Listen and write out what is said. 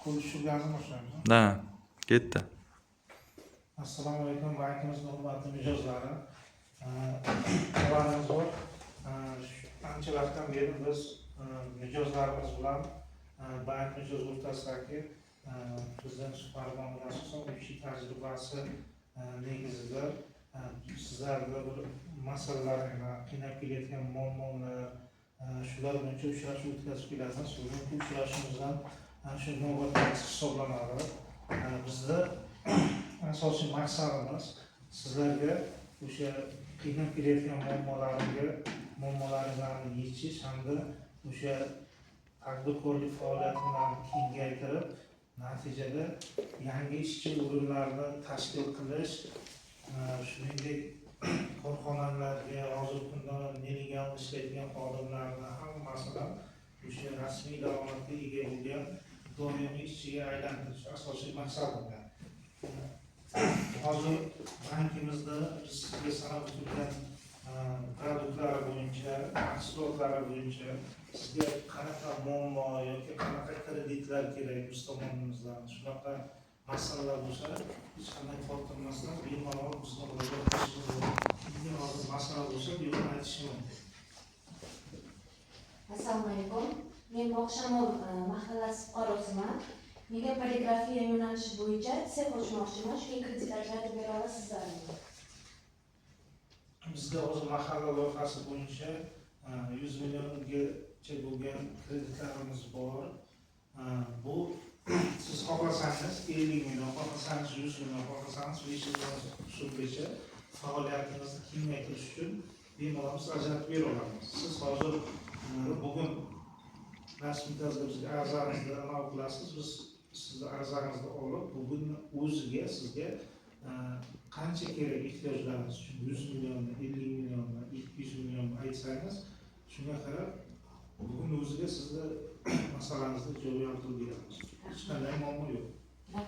Konuşurlarını başlayalım. Da, ketdi. Assalomu alaykum, bankimizning hurmatli mijozlari. Xabarimiz bor. Ancha vaqtdan beri biz mijozlarimiz bilan bank mijoz o'rtasidagi bizning suhbatlarimiz asosan 3 yil tajribasi negizida sizlarga bir masalalarni qiynab kelayotgan muammolar shular bo'yicha uchrashuv o'tkazib kelamiz. Bugungi uchrashuvimizdan shu navbatdagisi hisoblanadi. Bizda asosiy maqsadimiz sizlarga o'sha qiynab kelayotgan muammolaringizni yechish hamda o'sha tadbirkorlik faoliyatini kengaytirib, natijada yangi ishchi o'rinlarini tashkil qilish, shuningdek korxonalarga hozirgi kunda nelegal ishlaydigan xodimlarni hammasini o'sha rasmiy daromadga ega bo'lgan doimiy ishchiga aylantirish asosiy maqsadimiz. Hozir bankimizda biz sizga sanab o'tilgan produktlari bo'yicha, mahsulotlari bo'yicha sizga qanaqa muammo yoki qanaqa kreditlar kerak biz tomonimizdan shunaqa masalalar bo'lsa, hech qanday tortinmasdan bemalol bizni murojaat qilishingiz mumkin. Hozir masala bo'lsa, bemalol aytishim mumkin. Assalomu alaykum. Men Bog'shamol mahallasi fuqarosiman. Menga poligrafiya yo'nalishi bo'yicha sex ochmoqchiman. Shunga kreditlar ajratib bera olasizlarmi? Bizda hozir mahalla loyihasi bo'yicha 100 milliongacha bo'lgan kreditlarimiz bor. Bu siz xohlasangiz 50 million, xohlasangiz 100 million, xohlasangiz 500 million shu bo'yicha faoliyatingizni kengaytirish uchun bemalol biz ajratib bera olamiz. Siz hozir bugun rasmiy tarzda bizga arizangizni amal qilasiz. Biz sizni arizangizni olib, bugun o'ziga sizga qancha kerak ehtiyojlaringiz uchun 100 millionni, 50 millionni, 200 millionni aytsangiz, shunga qarab bugun o'ziga sizni masalangizni javob qilib beramiz. Hech qanday muammo yo'q.